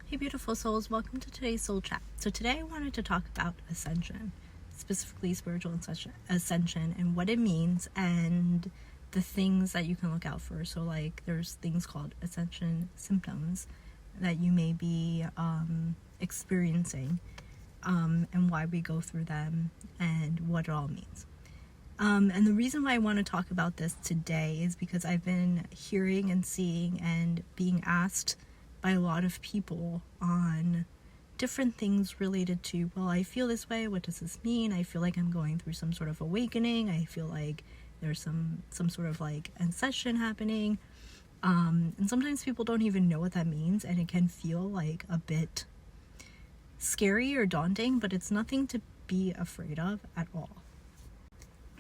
Hey beautiful souls, welcome to today's soul chat. So today I wanted to talk about ascension, specifically spiritual ascension and what it means and the things that you can look out for. So like there's things called ascension symptoms that you may be experiencing and why we go through them and what it all means. And the reason why I want to talk about this today is because I've been hearing and seeing and being asked by a lot of people on different things related to, well, I feel this way, what does this mean? I feel like I'm going through some sort of awakening. I feel like there's some sort of like ascension happening. And sometimes people don't even know what that means, and it can feel like a bit scary or daunting, but it's nothing to be afraid of at all.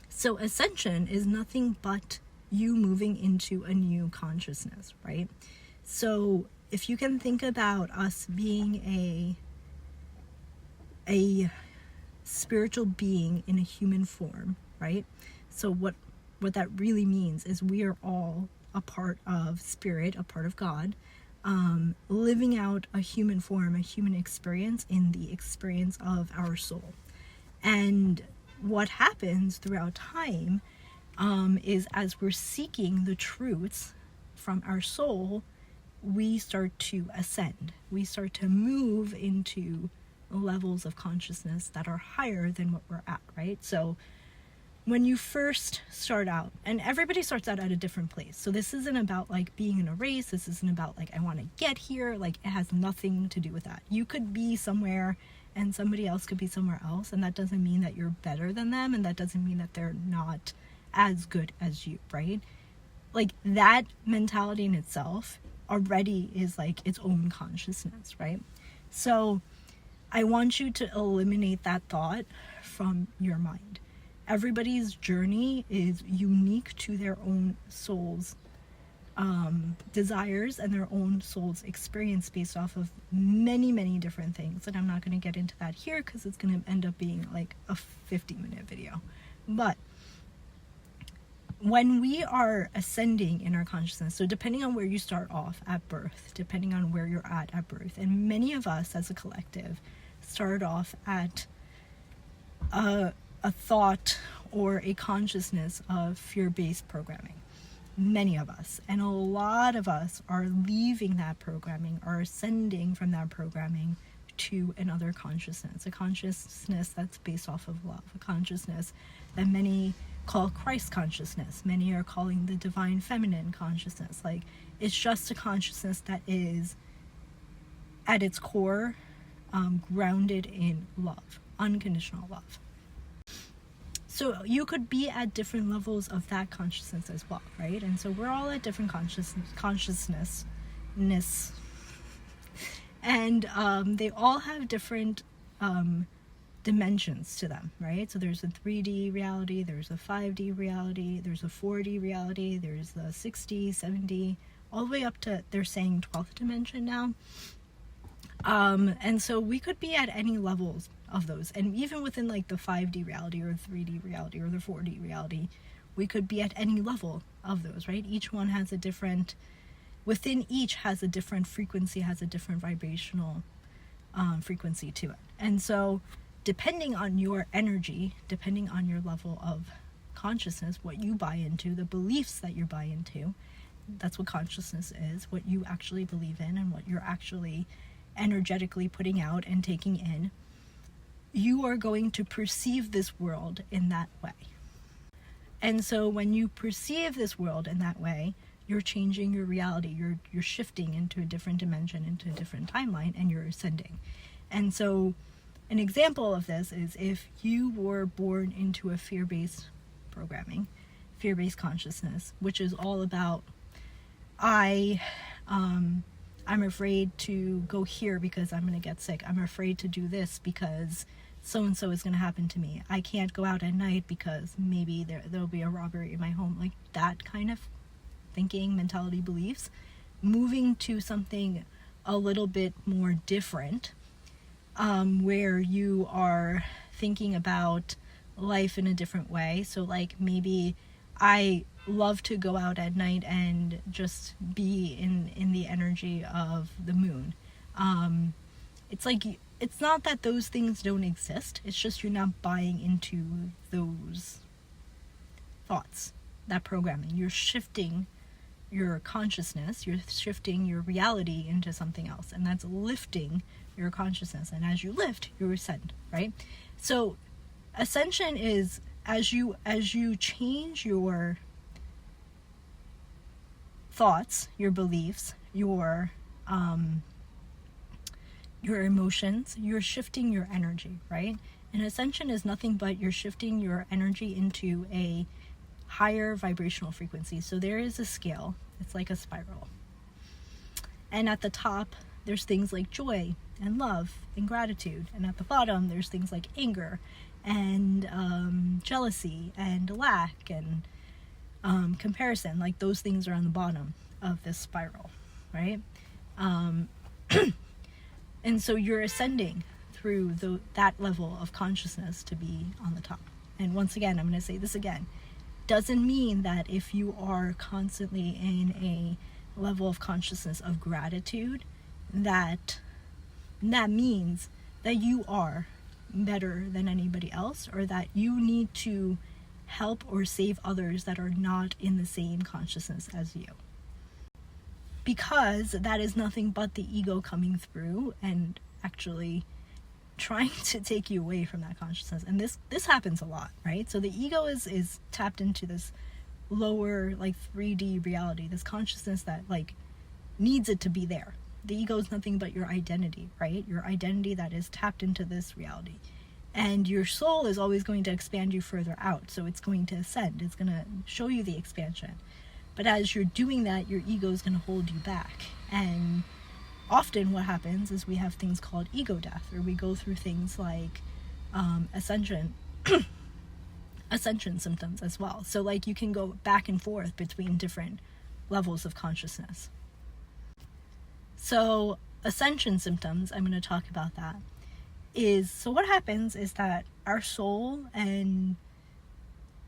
So ascension is nothing but you moving into a new consciousness, right? So if you can think about us being a spiritual being in a human form, right? So what that really means is we are all a part of spirit, a part of God, living out a human form, a human experience in the experience of our soul. And what happens throughout time is as we're seeking the truths from our soul, we start to ascend. We start to move into levels of consciousness that are higher than what we're at, right? So when you first start out, and everybody starts out at a different place. So this isn't about like being in a race. This isn't about like, I want to get here. Like it has nothing to do with that. You could be somewhere and somebody else could be somewhere else. And that doesn't mean that you're better than them. And that doesn't mean that they're not as good as you, right? Like that mentality in itself already is like its own consciousness, right? So I want you to eliminate that thought from your mind. Everybody's journey is unique to their own soul's desires and their own soul's experience based off of many different things. And I'm not going to get into that here because it's going to end up being like a 50-minute video. But when we are ascending in our consciousness, so depending on where you start off at birth, depending on where you're at birth, and many of us as a collective started off at a thought or a consciousness of fear-based programming. Many of us, and a lot of us are leaving that programming, are ascending from that programming to another consciousness, a consciousness that's based off of love, a consciousness that many call Christ consciousness. Many are calling the divine feminine consciousness. Like it's just a consciousness that is at its core grounded in love, unconditional love. So you could be at different levels of that consciousness as well, right? And so we're all at different consciousness, and they all have different dimensions to them, right? So there's a 3D reality, there's a 5D reality, there's a 4D reality, there's the 6D, 7D, all the way up to, they're saying 12th dimension now. And so we could be at any levels of those. And even within like the 5D reality or 3D reality or the 4D reality, we could be at any level of those, right? Each one has a different, within each has a different frequency, has a different vibrational frequency to it. And so depending on your energy, depending on your level of consciousness, what you buy into, the beliefs that you buy into, that's what consciousness is, what you actually believe in and what you're actually energetically putting out and taking in, you are going to perceive this world in that way. And so when you perceive this world in that way, you're changing your reality, you're shifting into a different dimension, into a different timeline, and you're ascending. And so an example of this is if you were born into a fear-based programming, fear-based consciousness, which is all about, I'm afraid to go here because I'm going to get sick. I'm afraid to do this because so-and-so is going to happen to me. I can't go out at night because maybe there'll be a robbery in my home. Like that kind of thinking, mentality, beliefs, moving to something a little bit more different, where you are thinking about life in a different way. So like maybe I love to go out at night and just be in the energy of the moon. It's like, it's not that those things don't exist, it's just you're not buying into those thoughts, that programming. You're shifting your consciousness, you're shifting your reality into something else, and that's lifting your consciousness. And as you lift, you ascend, right? So ascension is as you change your thoughts, your beliefs, your emotions, you're shifting your energy, right? And ascension is nothing but you're shifting your energy into a higher vibrational frequency. So there is a scale, it's like a spiral, and at the top there's things like joy and love and gratitude, and at the bottom there's things like anger and jealousy and lack and comparison. Like, those things are on the bottom of this spiral, right? And so you're ascending through that level of consciousness to be on the top. And once again, I'm going to say this again, doesn't mean that if you are constantly in a level of consciousness of gratitude, that means that you are better than anybody else, or that you need to help or save others that are not in the same consciousness as you. Because that is nothing but the ego coming through and actually trying to take you away from that consciousness. And this happens a lot, right? So the ego is tapped into this lower, like, 3D reality, this consciousness that, like, needs it to be there. The ego is nothing but your identity, right? Your identity that is tapped into this reality. And your soul is always going to expand you further out. So it's going to ascend. It's going to show you the expansion. But as you're doing that, your ego is going to hold you back. And often what happens is we have things called ego death, or we go through things like ascension symptoms as well. So, like, you can go back and forth between different levels of consciousness. So ascension symptoms, I'm going to talk about that, so what happens is that our soul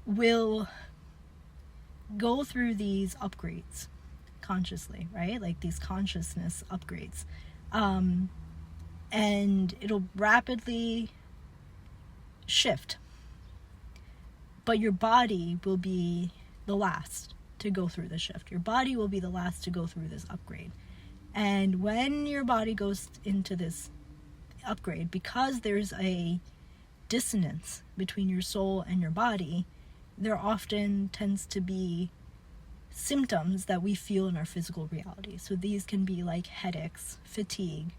will go through these upgrades consciously, right? Like these consciousness upgrades. And it'll rapidly shift. But your body will be the last to go through the shift. Your body will be the last to go through this upgrade. And when your body goes into this upgrade, because there's a dissonance between your soul and your body, there often tends to be symptoms that we feel in our physical reality. So these can be like headaches, fatigue,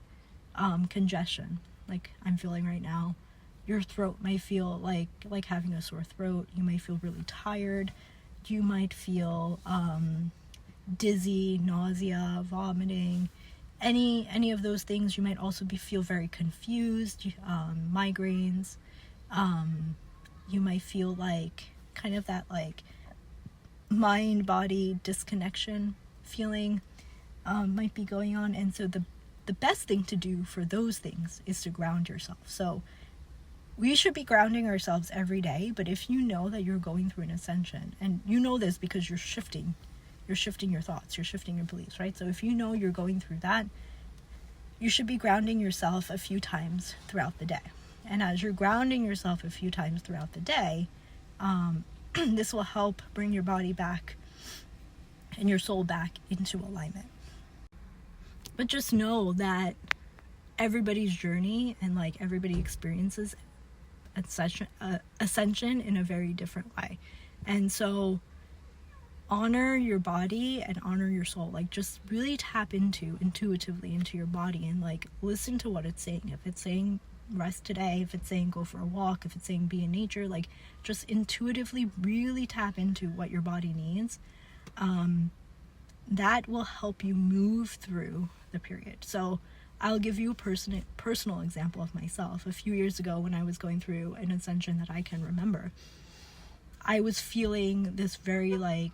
congestion, like I'm feeling right now. Your throat might feel like having a sore throat. You might feel really tired. You might feel dizzy, nausea, vomiting, any of those things. You might also feel very confused, migraines. You might feel like kind of that like mind-body disconnection feeling might be going on. And so the best thing to do for those things is to ground yourself. So we should be grounding ourselves every day, but if you know that you're going through an ascension, and you know this because you're shifting your thoughts, you're shifting your beliefs, right? So if you know you're going through that, you should be grounding yourself a few times throughout the day. And as you're grounding yourself a few times throughout the day, this will help bring your body back and your soul back into alignment. But just know that everybody's journey and like everybody experiences ascension in a very different way. And so honor your body and honor your soul. Like, just really tap intuitively into your body and like listen to what it's saying. If it's saying rest today, if it's saying go for a walk, if it's saying be in nature, like just intuitively really tap into what your body needs. That will help you move through the period. So I'll give you a personal example of myself. A few years ago, when I was going through an ascension that I can remember, I was feeling this very I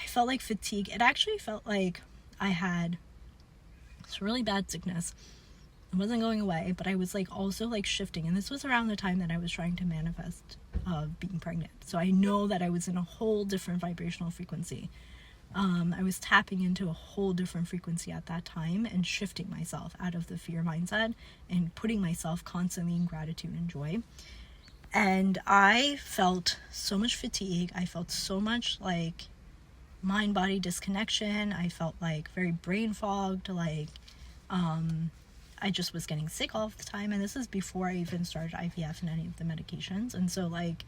felt like fatigue. It actually felt like I had this really bad sickness. It wasn't going away, but I was like also like shifting. And this was around the time that I was trying to manifest being pregnant. So I know that I was in a whole different vibrational frequency. I was tapping into a whole different frequency at that time and shifting myself out of the fear mindset and putting myself constantly in gratitude and joy. And I felt so much fatigue. I felt so much like mind-body disconnection. I felt like very brain fogged, like I just was getting sick all the time. And this is before I even started IVF and any of the medications. And so like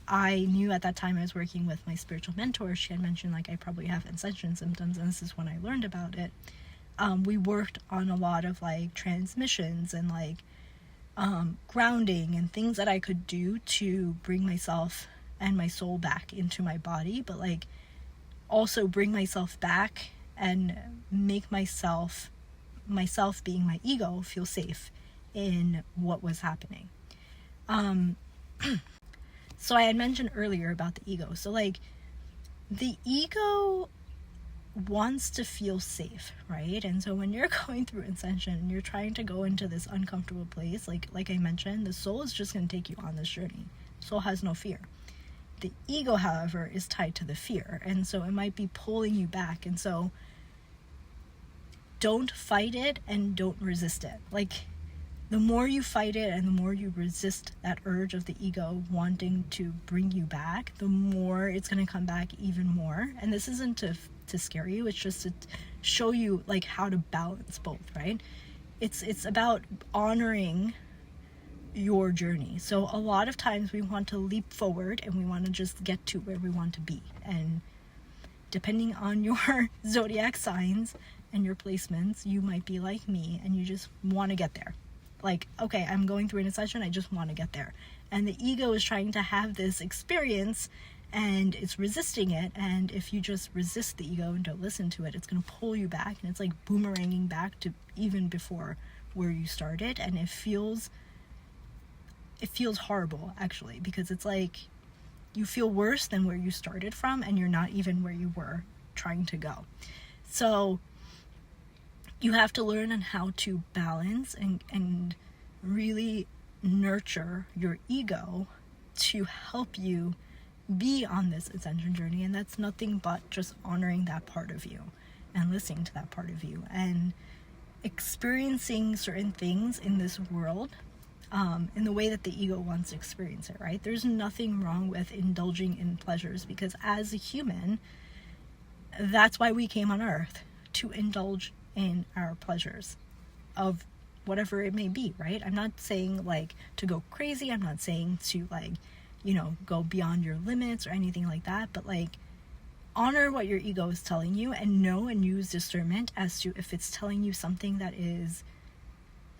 I knew at that time I was working with my spiritual mentor. She had mentioned like I probably have Ascension symptoms, and this is when I learned about it. We worked on a lot of like transmissions and like grounding and things that I could do to bring myself and my soul back into my body, but like also bring myself back and make myself being my ego feel safe in what was happening. So I had mentioned earlier about the ego. So like the ego wants to feel safe, right? And so when you're going through Ascension and you're trying to go into this uncomfortable place, like I mentioned, the soul is just going to take you on this journey. The soul has no fear. The ego, however, is tied to the fear, and so it might be pulling you back. And so don't fight it and don't resist it. Like the more you fight it and the more you resist that urge of the ego wanting to bring you back, the more it's going to come back even more. And this isn't to scare you, it's just to show you like how to balance both, right? It's about honoring your journey. So a lot of times we want to leap forward and we want to just get to where we want to be. And depending on your zodiac signs and your placements, you might be like me and you just want to get there. Like, okay, I'm going through an Ascension, I just want to get there. And the ego is trying to have this experience and it's resisting it. And if you just resist the ego and don't listen to it, it's going to pull you back, and it's like boomeranging back to even before where you started. And it feels horrible, actually, because it's like you feel worse than where you started from, and you're not even where you were trying to go. So you have to learn on how to balance and really nurture your ego to help you be on this Ascension journey. And that's nothing but just honoring that part of you and listening to that part of you and experiencing certain things in this world in the way that the ego wants to experience it, right? There's nothing wrong with indulging in pleasures, because as a human, that's why we came on earth, to indulge in our pleasures of whatever it may be, right? I'm not saying like to go crazy. I'm not saying to like, go beyond your limits or anything like that, but like honor what your ego is telling you and know and use discernment as to if it's telling you something that is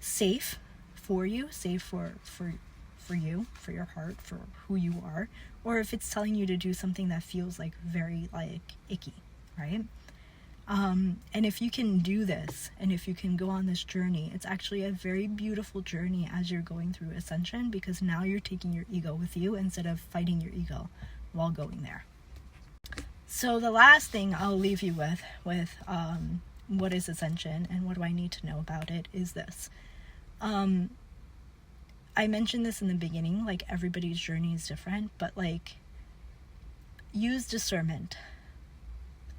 safe for you, safe for you, for your heart, for who you are, or if it's telling you to do something that feels like very like icky, right? And if you can do this, and if you can go on this journey, it's actually a very beautiful journey as you're going through Ascension, because now you're taking your ego with you instead of fighting your ego while going there. So the last thing I'll leave you with what is Ascension and what do I need to know about it is this. I mentioned this in the beginning, like everybody's journey is different, but like use discernment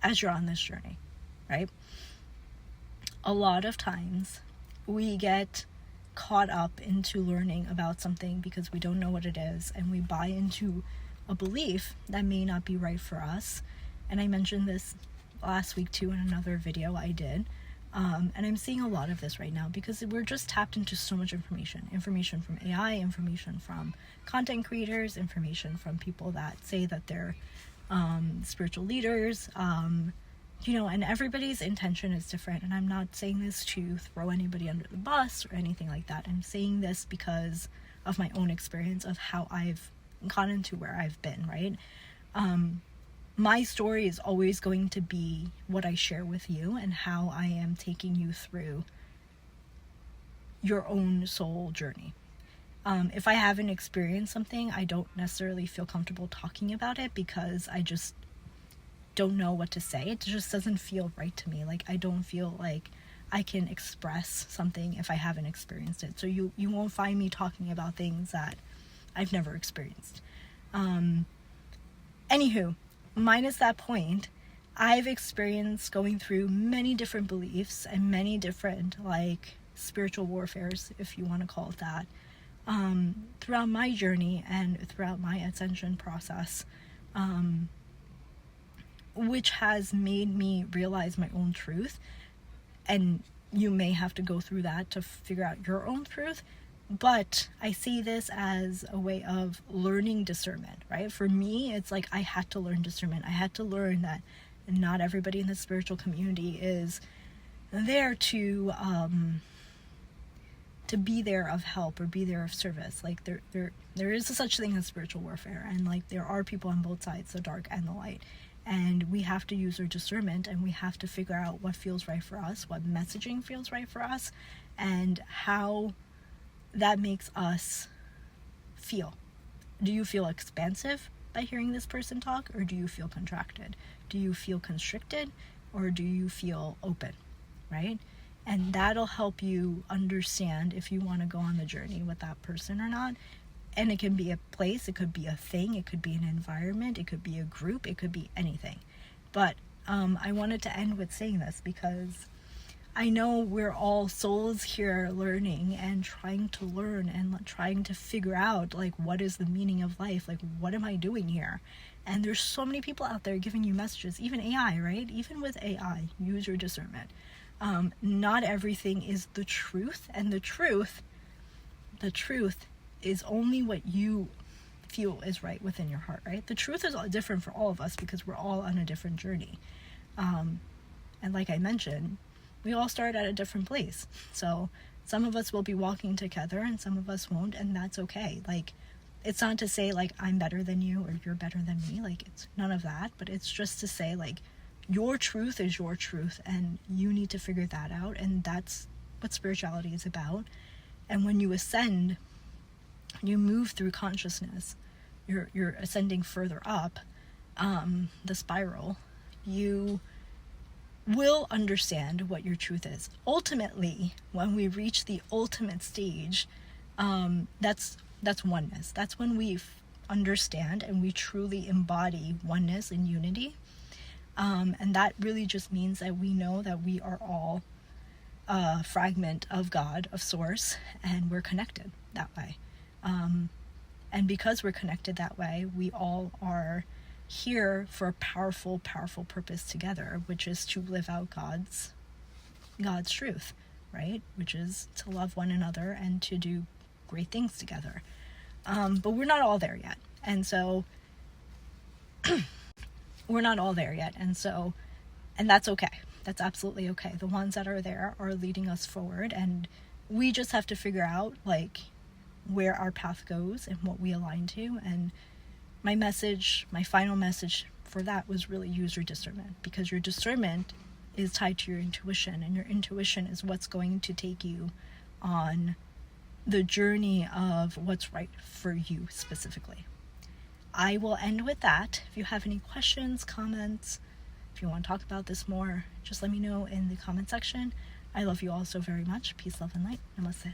as you're on this journey, right? A lot of times we get caught up into learning about something because we don't know what it is, and we buy into a belief that may not be right for us. And I mentioned this last week too in another video I did. And I'm seeing a lot of this right now because we're just tapped into so much information from AI, information from content creators, information from people that say that they're spiritual leaders, and everybody's intention is different. And I'm not saying this to throw anybody under the bus or anything like that. I'm saying this because of my own experience of how I've gotten to where I've been, right? My story is always going to be what I share with you and how I am taking you through your own soul journey. If I haven't experienced something, I don't necessarily feel comfortable talking about it because I just don't know what to say. It just doesn't feel right to me. Like I don't feel like I can express something if I haven't experienced it. So you won't find me talking about things that I've never experienced. Anywho, minus that point, I've experienced going through many different beliefs and many different, like, spiritual warfares, if you want to call it that, throughout my journey and throughout my ascension process, which has made me realize my own truth. And you may have to go through that to figure out your own truth. But I see this as a way of learning discernment, right? For me, it's like I had to learn discernment. I had to learn that not everybody in the spiritual community is there to be there of help or be there of service. Like there is a such thing as spiritual warfare, and like there are people on both sides, the dark and the light. And we have to use our discernment, and we have to figure out what feels right for us, what messaging feels right for us, and how that makes us feel. Do you feel expansive by hearing this person talk, or do you feel contracted? Do you feel constricted, or do you feel open, right? And that'll help you understand if you want to go on the journey with that person or not. And it can be a place, it could be a thing, it could be an environment, it could be a group, it could be anything. But I wanted to end with saying this because I know we're all souls here learning and trying to learn and trying to figure out, like, what is the meaning of life? Like, what am I doing here? And there's so many people out there giving you messages, even AI, right? Even with AI, use your discernment. Not everything is the truth, and the truth is only what you feel is right within your heart, right? The truth is all different for all of us because we're all on a different journey. And like I mentioned, we all start at a different place. So some of us will be walking together and some of us won't, and that's okay. Like, it's not to say like I'm better than you or you're better than me. Like, it's none of that, but it's just to say like your truth is your truth and you need to figure that out. And that's what spirituality is about. And when you ascend, you move through consciousness, you're ascending further up the spiral, you will understand what your truth is. Ultimately, when we reach the ultimate stage, that's oneness. That's when we understand and we truly embody oneness and unity. And that really just means that we know that we are all a fragment of God, of Source, and we're connected that way. And because we're connected that way, we all are here for a powerful, powerful purpose together, which is to live out God's truth, right? Which is to love one another and to do great things together. But we're not all there yet. And so we're not all there yet. And that's okay. That's absolutely okay. The ones that are there are leading us forward, and we just have to figure out like where our path goes and what we align to. And my final message for that was really use your discernment, because your discernment is tied to your intuition, and your intuition is what's going to take you on the journey of what's right for you specifically. I will end with that. If you have any questions, comments, if you want to talk about this more, just let me know in the comment section. I love you all so very much. Peace, love, and light. Namaste.